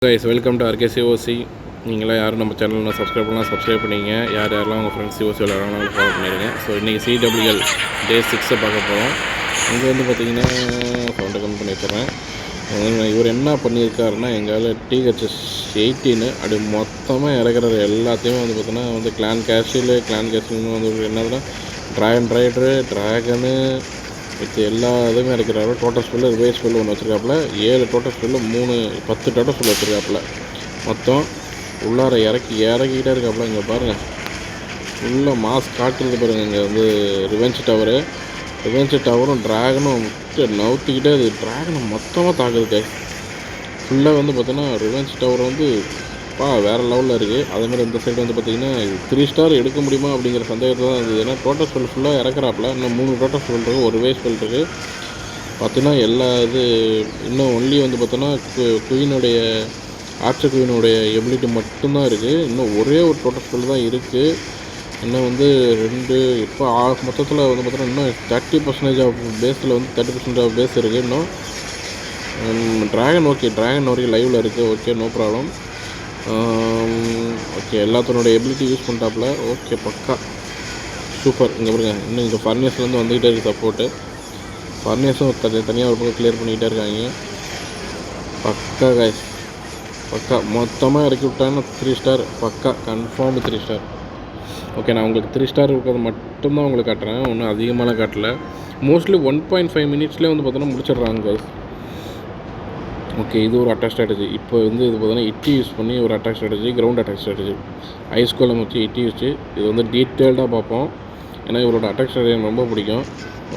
Guys welcome to RK COC. நீங்களாம் யாரும் நம்ம சேனலில் சப்ஸ்கிரைப் பண்ணிங்க. யாரெல்லாம் உங்கள் ஃப்ரெண்ட்ஸ் சிஓசி விளையாடுறாங்களோ ஃபாலோ பண்ணிடுங்க. ஸோ இன்றைக்கி சிடபிள்யூஎல் டே 6 பார்க்க போகிறோம். இங்கே வந்து பார்த்திங்கன்னா சவுண்டை கம்மி பண்ணி வச்சுறேன். இவர் என்ன பண்ணியிருக்காருன்னா எங்களால் டிஹெச்எஸ் 18 அப்படி மொத்தமாக இறக்குற எல்லாத்தையுமே வந்து பார்த்தோன்னா கிளான் கேஷில் வந்து என்னதுன்னா ட்ராகன் ரைடரு ட்ராகனு இது எல்லா இதுவுமே இறக்கிறாரு. டோட்டல் ஸ்பெல்லு ரிவைஸ் ஸ்பெல்லு ஒன்று வச்சுருக்காப்புல, 7 டோட்டல் ஸ்பெல்லு 10 டோட்டல் ஸ்பெல் வச்சுருக்காப்புல. மொத்தம் உள்ளார இறக்கிக்கிட்டே இருக்காப்புல. இங்கே பாருங்கள் ஃபுல்லாக மாஸ் காட்டுறது பாருங்கள். இங்கே வந்து ரிவெஞ்ச் டவரும் ட்ராகனும் நவுத்திக்கிட்டே அது ட்ராகனை மொத்தமாக தாக்குது. ஃபுல்லாக வந்து பார்த்தோன்னா ரிவெஞ்ச் டவர் வந்து வேறு லெவலில் இருக்குது. அதேமாதிரி இந்த சைடு வந்து பார்த்திங்கன்னா 3 ஸ்டார் எடுக்க முடியுமா அப்படிங்கிற சந்தேகத்தில் தான் இருந்தது. ஏன்னா டோட்டல் ஸ்பெல் ஃபுல்லாக இறக்குறாப்புல. இன்னும் 3 டோட்டல் ஸ்பெல் இருக்குது, ஒரு வே ஸ்பெல் இருக்குது. பார்த்தீங்கன்னா எல்லா இது இன்னும் ஒன்லி வந்து பார்த்தோன்னா குயினுடைய குயினுடைய எபிலிட்டி மட்டும்தான் இருக்குது. இன்னும் ஒரே ஒரு டோட்டல் ஸ்பெல் தான் இருக்குது. இன்னும் வந்து 2 இப்போ மொத்தத்தில் வந்து பார்த்தோன்னா இன்னும் 30% ஆஃப் பேஸில் வந்து 30% ஆஃப் பேஸ் இருக்குது. இன்னும் ட்ராகன் வரைக்கும் லைவில் இருக்குது. Okay, no problem. ஓகே, எல்லாத்தனோட எபிலிட்டி யூஸ் பண்ணிட்டாப்புல. ஓகே, பக்கா சூப்பர். இங்கே பாருங்க, இன்னும் இங்கே ஃபர்னேஸ்லேருந்து வந்துக்கிட்டே இருக்குது சப்போர்ட்டு. ஃபர்னேஸும் தனியாக ஒரு பக்கம் கிளியர் பண்ணிக்கிட்டே இருக்காங்க. பக்கா கைஸ், பக்கா மொத்தமாக இறக்கி விட்டாங்கன்னா 3 ஸ்டார் பக்கா கன்ஃபார்ம் 3 ஸ்டார். ஓகே, நான் உங்களுக்கு 3 ஸ்டார் இருக்கிறது மட்டும்தான் உங்களுக்கு காட்டுறேன், ஒன்றும் அதிகமாகலாம் காட்டல. மோஸ்ட்லி 1.5 மினிட்ஸ்லேயே வந்து பார்த்தோன்னா முடிச்சிடுறாங்க கைஸ். ஓகே, இது ஒரு அட்டாக் ஸ்ட்ராட்டஜி. இப்போ வந்து இது பார்த்தோன்னா இட்டி யூஸ் பண்ணி ஒரு attack strategy, ground attack strategy. Ice golem வச்சு இட்டி வச்சு இது வந்து டீட்டெயில்டாக பார்ப்போம். ஏன்னா இவரோட அட்டாக் ஸ்ட்ராட்டஜி எனக்கு ரொம்ப பிடிக்கும்.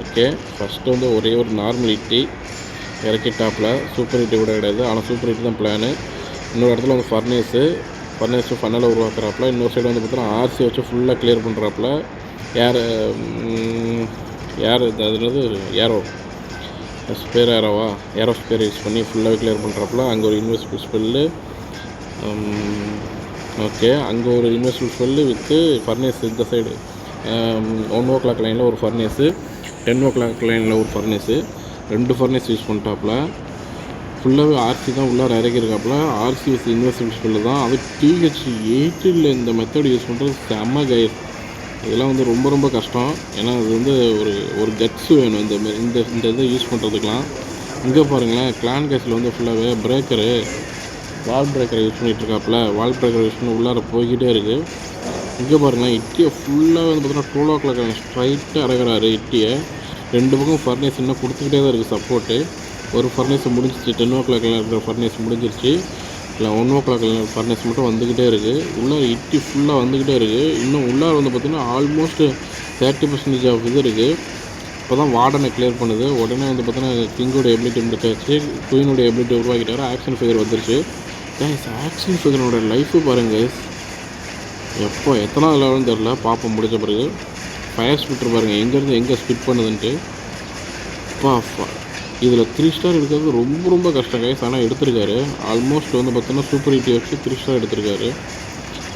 ஓகே, ஃபஸ்ட்டு வந்து ஒரே ஒரு நார்மல் இட்டி இறக்கி டாப்பில், சூப்பர் இட்டி கூட கிடையாது, ஆனால் சூப்பர் இட்டி தான் பிளானு. இன்னொரு இடத்துல வந்து ஃபர்னேஸு ஃபன்னலை உருவாக்குறாப்புல. இன்னொரு சைடு வந்து பார்த்தோன்னா ஆர்சி வச்சு ஃபுல்லாக கிளியர் பண்ணுறாப்புல. யார் அதுனது ஏரோ ஸ்பேர் யூஸ் பண்ணி ஃபுல்லாகவே கிளியர் பண்ணுறாப்புல. அங்கே ஒரு இன்வெஸ்பிள் ஸ்பெல்லு. ஓகே, அங்கே ஒரு இன்வெஸ்பிள் ஸ்பெல்லு வித்து ஃபர்னேஸ். இந்த சைடு 1 o'clock லைனில் ஒரு ஃபர்னேஸு, 10 o'clock லைனில் ஒரு ஃபர்னேஸு, 2 ஃபர்னேஸ் யூஸ் பண்ணிட்டாப்புல. ஃபுல்லாகவே ஆர்சி தான் உள்ளார இறக்கியிருக்காப்புல. ஆர்சி வித் இன்வெஸ்பிள் ஸ்பெல்லு தான். அது TH18 இந்த மெத்தட் யூஸ் பண்ணுறது செம்ம கைஸ். இதெல்லாம் வந்து ரொம்ப ரொம்ப கஷ்டம். ஏன்னா அது வந்து ஒரு கட்ஸ் வேணும் இந்த இதை யூஸ் பண்ணுறதுக்கெலாம். இங்கே பாருங்களேன், கிளான் கேஸில் வந்து ஃபுல்லாகவே வால் பிரேக்கரை யூஸ் பண்ணிகிட்ருக்காப்புல. வால் பிரேக்கரை யூஸ் பண்ணி உள்ளார போய்கிட்டே இருக்குது. இங்கே பாருங்களேன், இட்டியை ஃபுல்லாக வந்து பார்த்தீங்கன்னா 12 o'clock ஸ்ட்ரைட்டாக இறக்குறாரு இட்டியை. 2 பக்கம் ஃபர்னேஸ் இன்னும் கொடுத்துக்கிட்டே தான் இருக்குது சப்போர்ட்டு. ஒரு ஃபர்னேஸ் முடிஞ்சிச்சு, 10 o'clock இருக்கிற ஃபர்னேஸ் முடிஞ்சிருச்சு. இல்லை 1 o'clock ஃபர்னேஸ் மட்டும் வந்துக்கிட்டே இருக்குது. உள்ளார இட்டி ஃபுல்லாக வந்துக்கிட்டே இருக்குது. இன்னும் உள்ளார வந்து பார்த்திங்கன்னா ஆல்மோஸ்ட் 30% ஆஃப் இது இருக்குது. இப்போ தான் வார்டனை கிளியர் பண்ணுது. உடனே வந்து பார்த்தீங்கன்னா கிங்கோட எபிலிட்டி முடிச்சாச்சு, குயினோட எபிலிட்டி உருவாக்கிட்டாரு. ஆக்ஷன் ஃபிகர் வந்துருச்சு. ஆக்ஷன் ஃபிகரோட லைஃபு பாருங்கள், எத்தனாவது லெவல்னு தெரில, பார்ப்போம் முடிஞ்ச பிறகு. ஃபயர் ஸ்பிட்டர் பாருங்கள் எங்கேருந்து எங்கே ஸ்பிட் பண்ணுதுன்ட்டு. இதில் 3 ஸ்டார் எடுக்கிறது ரொம்ப ரொம்ப கஷ்டம் கைஸ். ஆனால் எடுத்திருக்காரு. ஆல்மோஸ்ட் வந்து பார்த்தோன்னா சூப்பர் இட்டி வச்சு 3 ஸ்டார் எடுத்திருக்காரு.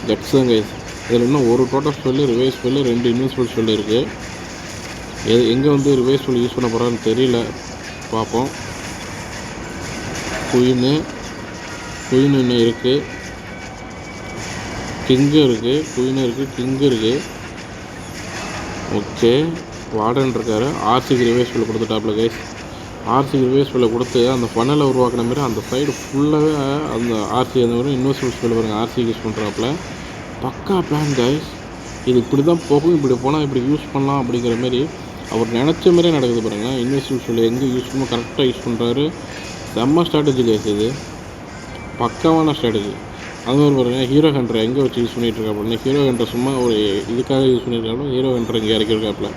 கட்ஸ் தான் கைஸ். இதில் இன்னும் ஒரு total spell, revise spell, 2 invisible spell இருக்குது. எங்கே வந்து ரிவைஸ் ஸ்பெல் யூஸ் பண்ண போகிறான்னு தெரியல, பார்ப்போம். குயின் இன்னும் இருக்குது, கிங்கு இருக்குது, கிங்கு இருக்குது. ஓகே, வார்டன் இருக்கார். ஆர்சிக்கு ரிவைஸ் ஸ்பெல் கொடுத்துட்டாப்ல கைஸ். ஆர்சிக்கு ரிவைஸ் ஸ்பெல்லை கொடுத்து அந்த ஃபன்னலை உருவாக்கின மாரி அந்த சைடு ஃபுல்லாகவே அந்த ஆர்சி அந்த மாதிரி இன்வெஸ்பிள் ஸ்பெல் பாருங்கள் ஆர்சி யூஸ் பண்ணுறாப்புல. பக்கா பிளான் கைஸ். இது இப்படி தான் போகும், இப்படி போனால் இப்படி யூஸ் பண்ணலாம் அப்படிங்கிற மாரி அவர் நினச்ச மாதிரியே நடக்குது பாருங்கள். இன்வெஸ்பிள் ஸ்பெல் எங்கே யூஸ் பண்ணணும் கரெக்டாக யூஸ் பண்ணுறாரு. செம்ம ஸ்ட்ராட்டஜி கைஸ், இது பக்காவான ஸ்ட்ராட்டஜி. அது மாதிரி பாருங்கள், ஹீரோ ஹண்டரை எங்கே வச்சு யூஸ் பண்ணிகிட்ருக்காப்புல. ஹீரோ ஹண்டரை சும்மா ஒரு இதுக்காக யூஸ் பண்ணியிருக்காப்புல. ஹீரோ ஹண்டரை இங்கே இறக்கியிருக்காப்புல.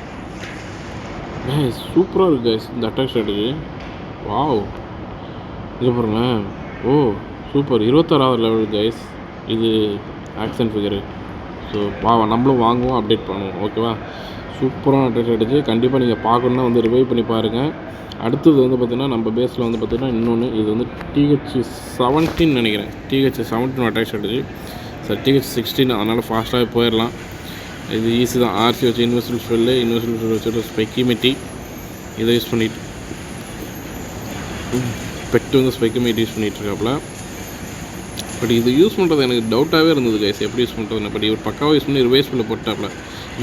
சூப்பராக இருக்குது கைஸ் இந்த அட்டாக் ஸ்ட்ராட்டஜி. வாவ், இங்கே பாருங்களேன். ஓ சூப்பர், 26வது லெவல் கைஸ். இது ஆக்ஷன் ஃபிகரு. ஸோ நம்மளும் வாங்குவோம், அப்டேட் பண்ணுவோம். ஓகேவா, சூப்பரான அட்டாக் ஸ்ட்ராட்டஜி. கண்டிப்பாக நீங்கள் பார்க்கணுன்னா வந்து ரிவைவ் பண்ணி பாருங்கள். அடுத்தது வந்து பார்த்திங்கன்னா நம்ம பேஸில் வந்து பார்த்திங்கன்னா இன்னொன்று, இது வந்து TH17 நினைக்கிறேன். TH17 attack strategy. Sir TH16, அதனால் ஃபாஸ்ட்டாகவே போயிடலாம். இது ஈஸி தான். ஆர்சி வச்சு இன்வெஸ்பிள் ஸ்பெல்லு வச்சுட்டு ஸ்பெக்கிமெட்டி இதை யூஸ் பண்ணிட்டு பெட்டு வந்து ஸ்பெக்கிமெட்டி யூஸ் பண்ணிகிட்ருக்காப்புல. பட் இது யூஸ் பண்ணுறது எனக்கு டவுட்டாகவே இருந்தது கைஸ், எப்படி யூஸ் பண்ணுறதுன்னு. பட் இவர் பக்காவாக யூஸ் பண்ணி ரிவைஸ் ஸ்பில்ல போட்டாப்புல,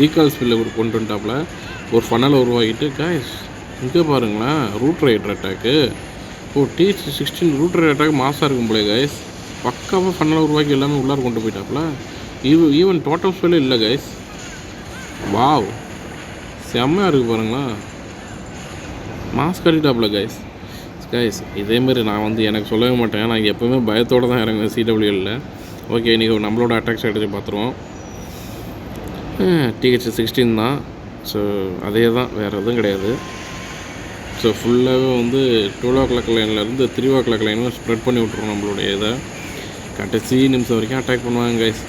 ரீகால் ஸ்பில்ல கொண்டு வந்துட்டாப்புல, ஒரு ஃபனலை உருவாக்கிட்டு. கைஸ் இங்கே பாருங்களேன், root rider attack. T16 root rider attack மாசாக இருக்கும் போலே கைஸ். பக்காவாக ஃபனலை உருவாக்கி எல்லாமே உள்ளார கொண்டு போயிட்டாப்புல. ஈவன் டோட்டம் ஸ்பில்லே இல்லை கைஸ். வாவ், செம்மையாக இருக்குது பாருங்களா, மாஸ்க் கட்டிட்டாப்புல கைஸ். இதேமாரி நான் எனக்கு சொல்லவே மாட்டேன், நான் எப்போவுமே பயத்தோடு தான் இறங்குவேன் CWL. ஓகே, இன்றைக்கி நம்மளோட அட்டாக் ஸ்ட்ராட்டஜி பார்த்துருவோம். TH16 தான். ஸோ அதே தான், வேறு எதுவும் கிடையாது. ஸோ ஃபுல்லாகவே 12 o'clock லைன்லேருந்து 3 o'clock லைனும் ஸ்ப்ரெட் பண்ணி விட்ருவோம் நம்மளுடைய இதை. கடைசி நிமிஷம் வரைக்கும் அட்டாக் பண்ணுவாங்க கைஸ்.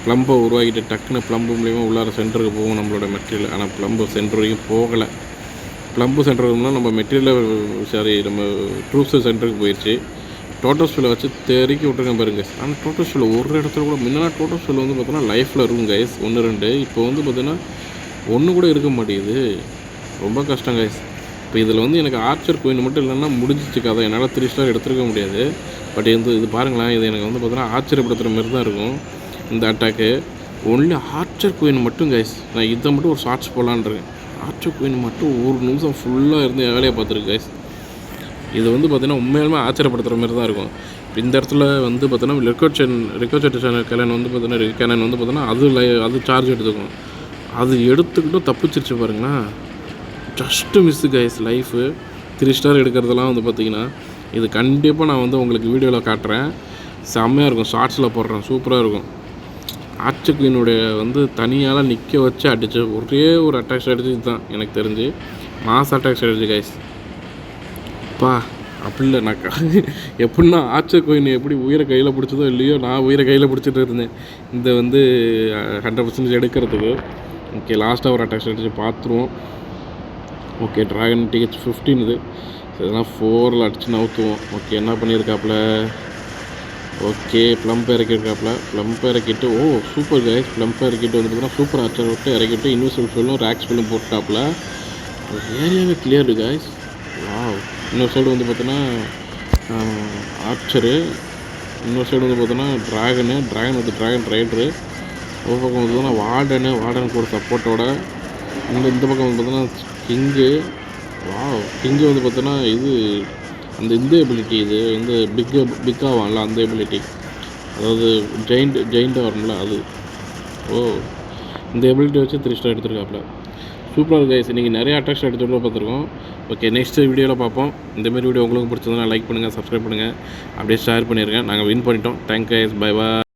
ப்ளம்பை உருவாக்கிட்டு டக்குன்னு ப்ளம்பு மூலிமா உள்ளார சென்டருக்கு போகும் நம்மளோட மெட்டீரியல். ஆனால் ப்ளம்பு சென்டர் வரைக்கும் போகலை. ப்ளம்பு சென்டருக்குனா நம்ம மெட்டீரியல் நம்ம ட்ரூப்ஸ் சென்டருக்கு போயிடுச்சு. டோட்டல் ஸ்பில்லை வச்சு தெறிக்கி விட்ருக்கேன் பாருங்க. ஆனால் டோட்டல் ஸ்பில் ஒரு இடத்துல கூட முன்னா டோட்டல் ஸ்பில் பார்த்தோன்னா லைஃப்பில் இருக்கும் கைஸ், 1-2. இப்போ பார்த்தீங்கன்னா ஒன்று கூட இருக்க மாட்டேங்குது, ரொம்ப கஷ்டம் கைஸ். இப்போ இதில் எனக்கு ஆர்ச்சர் குயின் மட்டும் இல்லைன்னா முடிஞ்சிச்சு கதை. என்னால் 3 ஸ்டார் எடுத்துருக்க முடியாது. பட் இது பாருங்களேன், இது எனக்கு பார்த்தீங்கன்னா ஆச்சரியப்படுத்துகிற மாதிரி தான் இருக்கும் இந்த அட்டாக்கு. ஒன்லி ஆர்ச்சர் குயின் மட்டும் கைஸ், நான் இதை மட்டும் ஒரு ஷார்ட்ஸ் போடலான்ருக்கேன். ஆர்ச்சர் குயின் மட்டும் ஒரு நிமிஷம் ஃபுல்லாக இருந்து வேலையை பார்த்துருக்கு கைஸ். இது பார்த்தீங்கன்னா உண்மையாலுமே ஆச்சரியப்படுத்துகிற மாதிரி தான் இருக்கும். இந்த இடத்துல பார்த்தீங்கன்னா ரிகோச்செட் கேனன் பார்த்தீங்கன்னா அது சார்ஜ் எடுத்துக்கும். அது எடுத்துக்கிட்டும் தப்பிச்சிருச்சு பாருங்களேன். Just miss guys life. 3 star எடுக்கிறதெல்லாம் பார்த்தீங்கன்னா இது கண்டிப்பாக நான் உங்களுக்கு வீடியோவில் காட்டுறேன். செம்மையாக இருக்கும், ஷார்ட்ஸில் போடுறேன், சூப்பராக இருக்கும். ஆர்ச்சர் தனியால் நிற்க வச்சு அடிச்சு ஒரே ஒரு அட்டாக் ஸ்ட்ராட்டஜி தான் எனக்கு தெரிஞ்சு, மாஸ் அட்டாக் ஸ்ட்ராட்டஜி கைஸ். அப்படி இல்லை, நான் எப்படின்னா ஆர்ச்சர் குயின் எப்படி உயிரை கையில் பிடிச்சதோ இல்லையோ, நான் உயிரை கையில் பிடிச்சிட்டு இருந்தேன் இந்த 100% எடுக்கிறதுக்கு. ஓகே, லாஸ்ட்டாக ஒரு அட்டாக் ஸ்ட்ராட்டஜி பார்த்துருவோம். ஓகே, ட்ராகன் TH15 இது. இதெல்லாம் 4ல் அடித்து நவுத்துவோம். ஓகே, என்ன பண்ணியிருக்காப்புல? ஓகே, ப்ளம்பை இறக்கியிருக்காப்புல. ப்ளம்பை இறக்கிட்டு சூப்பர் கைஸ். ப்ளம்பை இறக்கிட்டு பார்த்தீங்கன்னா சூப்பர் ஆர்ச்சர் விட்டு இறக்கிட்டு இன்வெஸ்டிபிள் ஸ்பில்லும் ரேக் ஸ்பில்லும் போட்டாப்புல. ஏரியாவே கிளியர்டு கைஸ். வாவ். இன்னொரு சைடு பார்த்தோன்னா ஆர்ச்சரு, இன்னொரு சைடு பார்த்தோன்னா ட்ராகன் ட்ராகன் ரைடரு. ஒரு பக்கம் பார்த்தோன்னா வார்டனுக்கு ஒரு சப்போர்ட்டோட. இந்த பக்கம் பார்த்தோன்னா கிங்கு. கிங்கு பார்த்தோன்னா இது இந்த எபிலிட்டி, இது பிக்காவான்ல அந்த எபிலிட்டி, அதாவது ஜெயிண்ட் வரணும்ல அது. இந்த எபிலிட்டி வச்சு 3 ஸ்டார் எடுத்துருக்காப்புல. சூப்பராக கைஸ். இன்றைக்கி நிறைய அட்டாக்ஸ் எடுத்துகிட்டு பார்த்துருக்கோம். ஓகே, நெக்ஸ்ட் வீடியோவில் பார்ப்போம். இந்தமாரி வீடியோ உங்களுக்கு பிடிச்சதுன்னா லைக் பண்ணுங்கள், சப்ஸ்கிரைப் பண்ணுங்கள், அப்படியே ஷேர் பண்ணிடுங்க. நாங்கள் வின் பண்ணிட்டோம். Thank guys, bye bye.